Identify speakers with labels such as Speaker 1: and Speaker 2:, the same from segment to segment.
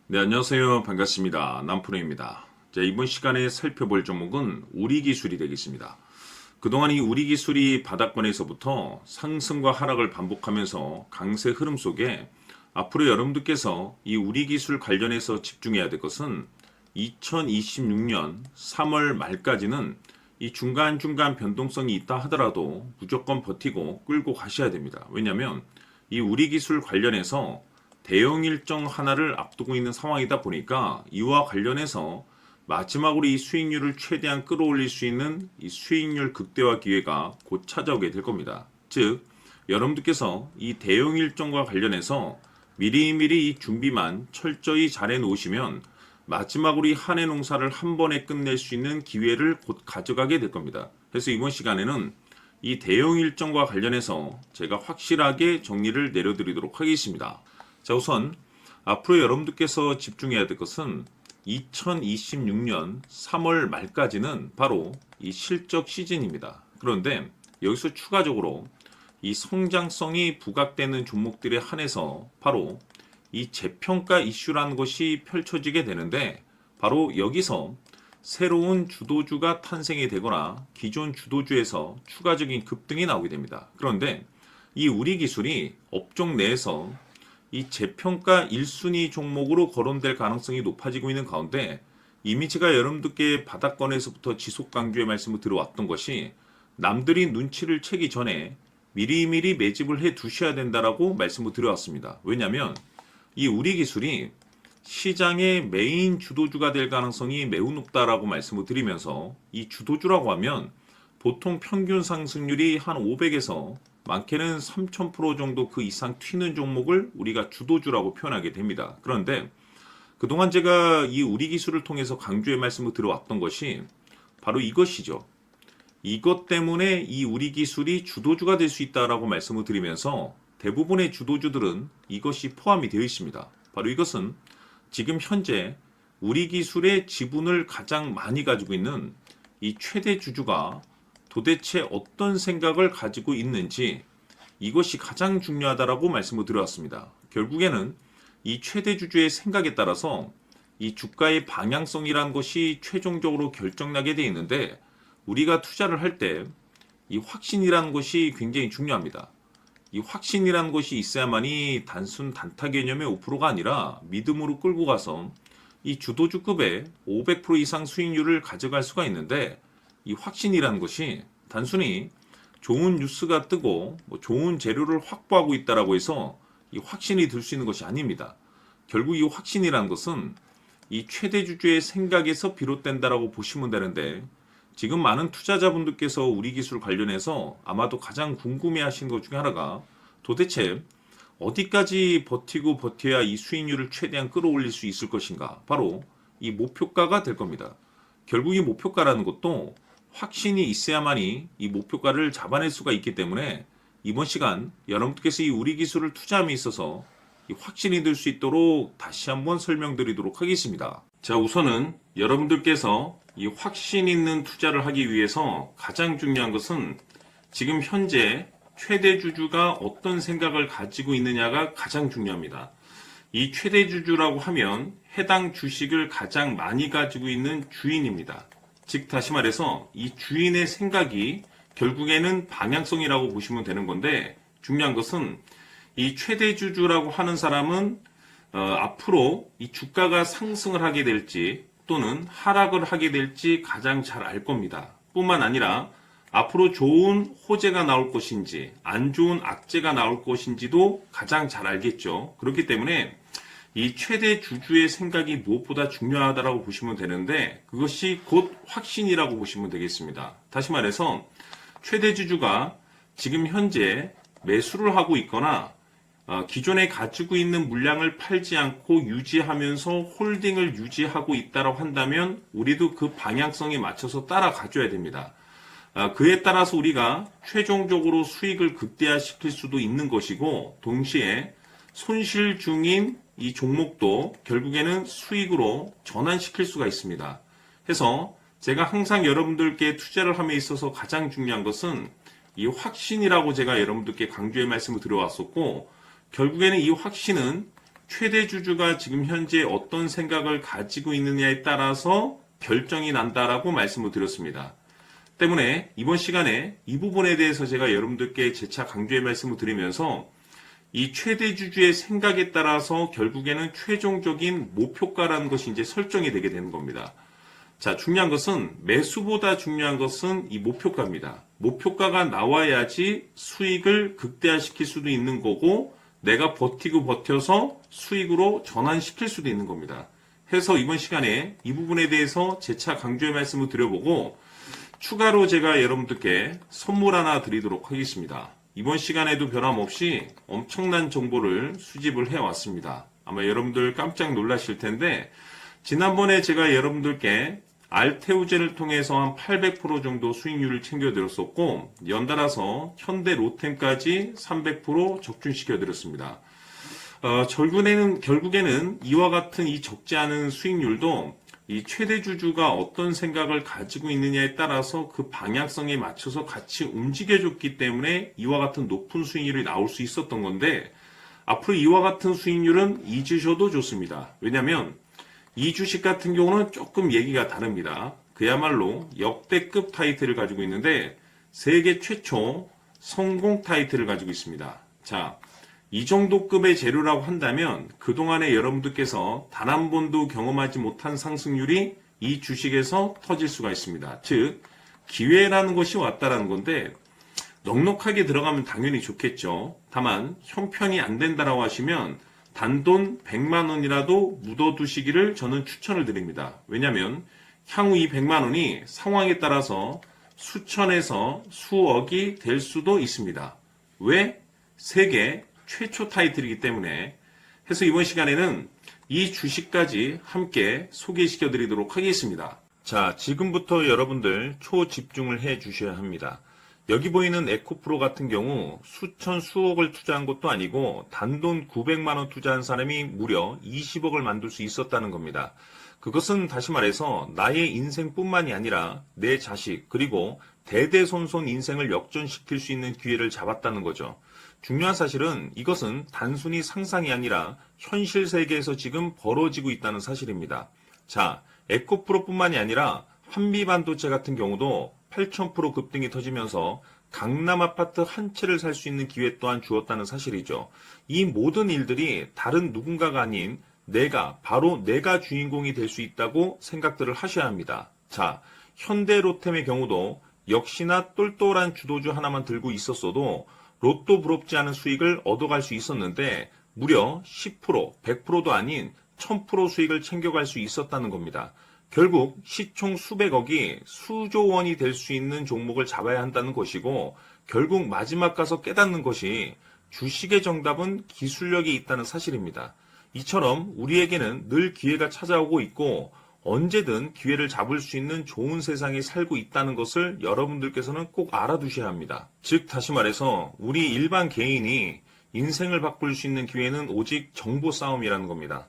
Speaker 1: 네, 안녕하세요. 반갑습니다. 남프로입니다. 자, 이번 시간에 살펴볼 종목은 우리기술이 되겠습니다. 그동안 이 우리기술이 바닥권에서부터 상승과 하락을 반복하면서 강세 흐름 속에 앞으로 여러분들께서 이 우리기술 관련해서 집중해야 될 것은 2026년 3월 말까지는 이 중간중간 변동성이 있다 하더라도 무조건 버티고 끌고 가셔야 됩니다. 왜냐하면 이 우리기술 관련해서 대형 일정 하나를 앞두고 있는 상황이다 보니까 이와 관련해서 마지막으로 이 수익률을 최대한 끌어올릴 수 있는 이 수익률 극대화 기회가 곧 찾아오게 될 겁니다. 즉, 여러분들께서 이 대형 일정과 관련해서 미리미리 이 준비만 철저히 잘해 놓으시면 마지막으로 이 한 해 농사를 한 번에 끝낼 수 있는 기회를 곧 가져가게 될 겁니다. 그래서 이번 시간에는 이 대형 일정과 관련해서 제가 확실하게 정리를 내려드리도록 하겠습니다. 자, 우선 앞으로 여러분들께서 집중해야 될 것은 2026년 3월 말까지는 바로 이 실적 시즌입니다. 그런데 여기서 추가적으로 이 성장성이 부각되는 종목들에 한해서 바로 이 재평가 이슈라는 것이 펼쳐지게 되는데, 바로 여기서 새로운 주도주가 탄생이 되거나 기존 주도주에서 추가적인 급등이 나오게 됩니다. 그런데 이 우리 기술이 업종 내에서 이 재평가 1순위 종목으로 거론될 가능성이 높아지고 있는 가운데, 이미 제가 여러분들께 바닥권에서부터 지속 강조의 말씀을 들어왔던 것이 남들이 눈치를 채기 전에 미리미리 매집을 해 두셔야 된다라고 말씀을 드려왔습니다. 왜냐하면 이 우리 기술이 시장의 메인 주도주가 될 가능성이 매우 높다라고 말씀을 드리면서, 이 주도주라고 하면 보통 평균 상승률이 한 500에서 많게는 3000% 정도 그 이상 튀는 종목을 우리가 주도주라고 표현하게 됩니다. 그런데 그동안 제가 이 우리 기술을 통해서 강조의 말씀을 들어왔던 것이 바로 이것이죠. 이것 때문에 이 우리 기술이 주도주가 될 수 있다라고 말씀을 드리면서 대부분의 주도주들은 이것이 포함이 되어 있습니다. 바로 이것은 지금 현재 우리 기술의 지분을 가장 많이 가지고 있는 이 최대 주주가 도대체 어떤 생각을 가지고 있는지, 이것이 가장 중요하다라고 말씀을 드려왔습니다. 결국에는 이 최대 주주의 생각에 따라서 이 주가의 방향성이라는 것이 최종적으로 결정나게 되어 있는데, 우리가 투자를 할 때 이 확신이라는 것이 굉장히 중요합니다. 이 확신이라는 것이 있어야만이 단순 단타 개념의 5%가 아니라 믿음으로 끌고 가서 이 주도주급의 500% 이상 수익률을 가져갈 수가 있는데, 이 확신이라는 것이 단순히 좋은 뉴스가 뜨고 좋은 재료를 확보하고 있다라고 해서 이 확신이 들 수 있는 것이 아닙니다. 결국 이 확신이라는 것은 이 최대 주주의 생각에서 비롯된다라고 보시면 되는데, 지금 많은 투자자분들께서 우리 기술 관련해서 아마도 가장 궁금해 하시는 것 중에 하나가 도대체 어디까지 버티고 버텨야 이 수익률을 최대한 끌어올릴 수 있을 것인가, 바로 이 목표가가 될 겁니다. 결국 이 목표가라는 것도 확신이 있어야만이 이 목표가를 잡아낼 수가 있기 때문에 이번 시간 여러분들께서 이 우리 기술을 투자함에 있어서 이 확신이 들 수 있도록 다시 한번 설명드리도록 하겠습니다. 자, 우선은 여러분들께서 이 확신 있는 투자를 하기 위해서 가장 중요한 것은 지금 현재 최대 주주가 어떤 생각을 가지고 있느냐가 가장 중요합니다. 이 최대 주주라고 하면 해당 주식을 가장 많이 가지고 있는 주인입니다. 즉, 다시 말해서 이 주인의 생각이 결국에는 방향성이라고 보시면 되는 건데, 중요한 것은 이 최대 주주라고 하는 사람은 앞으로 이 주가가 상승을 하게 될지 또는 하락을 하게 될지 가장 잘 알 겁니다. 뿐만 아니라 앞으로 좋은 호재가 나올 것인지 안 좋은 악재가 나올 것인지도 가장 잘 알겠죠. 그렇기 때문에 이 최대 주주의 생각이 무엇보다 중요하다고 보시면 되는데, 그것이 곧 확신이라고 보시면 되겠습니다. 다시 말해서 최대 주주가 지금 현재 매수를 하고 있거나 기존에 가지고 있는 물량을 팔지 않고 유지하면서 홀딩을 유지하고 있다고 한다면 우리도 그 방향성에 맞춰서 따라가줘야 됩니다. 그에 따라서 우리가 최종적으로 수익을 극대화시킬 수도 있는 것이고, 동시에 손실 중인 이 종목도 결국에는 수익으로 전환시킬 수가 있습니다. 해서 제가 항상 여러분들께 투자를 함에 있어서 가장 중요한 것은 이 확신이라고 제가 여러분들께 강조의 말씀을 드려왔었고, 결국에는 이 확신은 최대 주주가 지금 현재 어떤 생각을 가지고 있느냐에 따라서 결정이 난다라고 말씀을 드렸습니다. 때문에 이번 시간에 이 부분에 대해서 제가 여러분들께 재차 강조의 말씀을 드리면서 이 최대 주주의 생각에 따라서 결국에는 최종적인 목표가라는 것이 이제 설정이 되게 되는 겁니다. 자, 중요한 것은 매수보다 중요한 것은 이 목표가입니다. 목표가가 나와야지 수익을 극대화시킬 수도 있는 거고 내가 버티고 버텨서 수익으로 전환시킬 수도 있는 겁니다. 해서 이번 시간에 이 부분에 대해서 재차 강조의 말씀을 드려보고 추가로 제가 여러분들께 선물 하나 드리도록 하겠습니다. 이번 시간에도 변함없이 엄청난 정보를 수집을 해왔습니다. 아마 여러분들 깜짝 놀라실 텐데 지난번에 제가 여러분들께 알테우제를 통해서 한 800% 정도 수익률을 챙겨드렸었고 연달아서 현대 로템까지 300% 적중시켜드렸습니다. 결국에는 이와 같은 이 적지 않은 수익률도 이 최대 주주가 어떤 생각을 가지고 있느냐에 따라서 그 방향성에 맞춰서 같이 움직여줬기 때문에 이와 같은 높은 수익률이 나올 수 있었던 건데 앞으로 이와 같은 수익률은 잊으셔도 좋습니다. 왜냐하면 이 주식 같은 경우는 조금 얘기가 다릅니다. 그야말로 역대급 타이틀을 가지고 있는데 세계 최초 성공 타이틀을 가지고 있습니다. 자, 이 정도 급의 재료라고 한다면 그동안에 여러분들께서 단 한 번도 경험하지 못한 상승률이 이 주식에서 터질 수가 있습니다. 즉 기회라는 것이 왔다라는 건데 넉넉하게 들어가면 당연히 좋겠죠. 다만 형편이 안 된다라고 하시면 단돈 100만 원이라도 묻어두시기를 저는 추천을 드립니다. 왜냐하면 향후 이 100만 원이 상황에 따라서 수천에서 수억이 될 수도 있습니다. 왜? 세계 최초 타이틀이기 때문에. 해서 이번 시간에는 이 주식까지 함께 소개시켜 드리도록 하겠습니다. 자, 지금부터 여러분들 초집중을 해 주셔야 합니다. 여기 보이는 에코프로 같은 경우 수천 수억을 투자한 것도 아니고 단돈 900만 원 투자한 사람이 무려 20억을 만들 수 있었다는 겁니다. 그것은 다시 말해서 나의 인생뿐만이 아니라 내 자식 그리고 대대손손 인생을 역전시킬 수 있는 기회를 잡았다는 거죠. 중요한 사실은 이것은 단순히 상상이 아니라 현실 세계에서 지금 벌어지고 있다는 사실입니다. 자, 에코프로뿐만이 아니라 한미반도체 같은 경우도 8,000% 급등이 터지면서 강남 아파트 한 채를 살 수 있는 기회 또한 주었다는 사실이죠. 이 모든 일들이 다른 누군가가 아닌 바로 내가 주인공이 될 수 있다고 생각들을 하셔야 합니다. 자, 현대로템의 경우도 역시나 똘똘한 주도주 하나만 들고 있었어도 로또 부럽지 않은 수익을 얻어갈 수 있었는데 무려 10%, 100%도 아닌 1000% 수익을 챙겨갈 수 있었다는 겁니다. 결국 시총 수백억이 수조 원이 될 수 있는 종목을 잡아야 한다는 것이고 결국 마지막 가서 깨닫는 것이 주식의 정답은 기술력이 있다는 사실입니다. 이처럼 우리에게는 늘 기회가 찾아오고 있고 언제든 기회를 잡을 수 있는 좋은 세상에 살고 있다는 것을 여러분들께서는 꼭 알아두셔야 합니다. 즉 다시 말해서 우리 일반 개인이 인생을 바꿀 수 있는 기회는 오직 정보 싸움이라는 겁니다.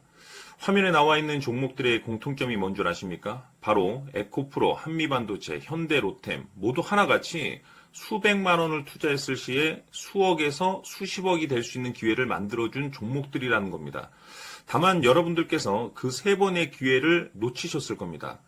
Speaker 1: 화면에 나와 있는 종목들의 공통점이 뭔 줄 아십니까? 바로 에코프로, 한미반도체, 현대로템 모두 하나같이 수백만 원을 투자했을 시에 수억에서 수십억이 될 수 있는 기회를 만들어준 종목들이라는 겁니다. 다만 여러분들께서 그 세 번의 기회를 놓치셨을 겁니다.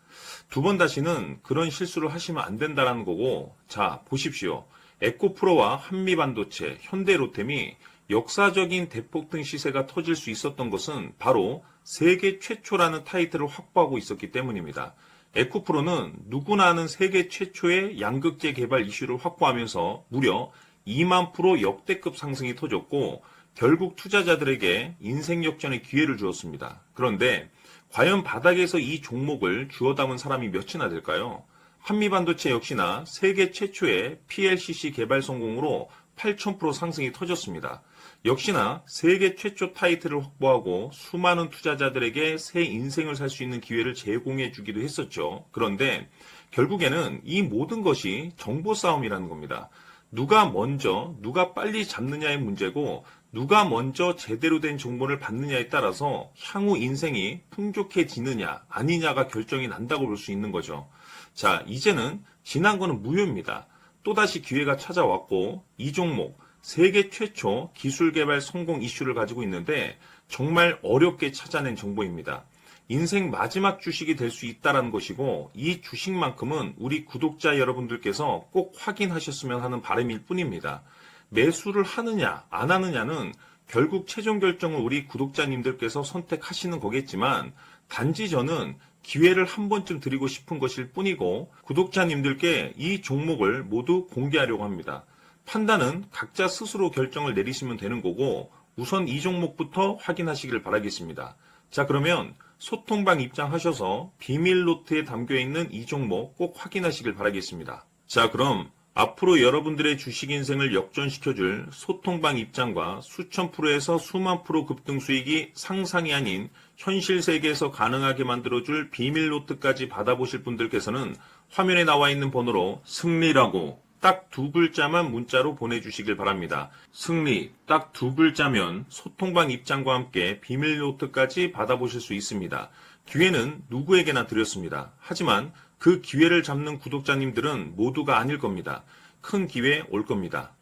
Speaker 1: 두 번 다시는 그런 실수를 하시면 안 된다는 거고, 자 보십시오. 에코프로와 한미반도체, 현대로템이 역사적인 대폭등 시세가 터질 수 있었던 것은 바로 세계 최초라는 타이틀을 확보하고 있었기 때문입니다. 에코프로는 누구나 아는 세계 최초의 양극재 개발 이슈를 확보하면서 무려 2만 % 역대급 상승이 터졌고 결국 투자자들에게 인생 역전의 기회를 주었습니다. 그런데 과연 바닥에서 이 종목을 주워 담은 사람이 몇이나 될까요? 한미반도체 역시나 세계 최초의 PLCC 개발 성공으로 8,000% 상승이 터졌습니다. 역시나 세계 최초 타이틀을 확보하고 수많은 투자자들에게 새 인생을 살 수 있는 기회를 제공해 주기도 했었죠. 그런데 결국에는 이 모든 것이 정보 싸움이라는 겁니다. 누가 먼저, 누가 빨리 잡느냐의 문제고 누가 먼저 제대로 된 정보를 받느냐에 따라서 향후 인생이 풍족해지느냐 아니냐가 결정이 난다고 볼 수 있는 거죠. 자, 이제는 지난 거는 무효입니다. 또다시 기회가 찾아왔고 이 종목 세계 최초 기술 개발 성공 이슈를 가지고 있는데 정말 어렵게 찾아낸 정보입니다. 인생 마지막 주식이 될 수 있다는 것이고 이 주식만큼은 우리 구독자 여러분들께서 꼭 확인하셨으면 하는 바람일 뿐입니다. 매수를 하느냐 안 하느냐는 결국 최종 결정을 우리 구독자님들께서 선택하시는 거겠지만 단지 저는 기회를 한 번쯤 드리고 싶은 것일 뿐이고 구독자님들께 이 종목을 모두 공개하려고 합니다. 판단은 각자 스스로 결정을 내리시면 되는 거고 우선 이 종목부터 확인하시길 바라겠습니다. 자, 그러면 소통방 입장하셔서 비밀 노트에 담겨있는 이 종목 꼭 확인하시길 바라겠습니다. 자, 그럼 앞으로 여러분들의 주식 인생을 역전시켜줄 소통방 입장과 수천 프로에서 수만 프로 급등 수익이 상상이 아닌 현실 세계에서 가능하게 만들어줄 비밀 노트까지 받아보실 분들께서는 화면에 나와 있는 번호로 승리라고 딱 두 글자만 문자로 보내주시길 바랍니다. 승리 딱 두 글자면 소통방 입장과 함께 비밀 노트까지 받아보실 수 있습니다. 기회는 누구에게나 드렸습니다. 하지만 그 기회를 잡는 구독자님들은 모두가 아닐 겁니다. 큰 기회 올 겁니다.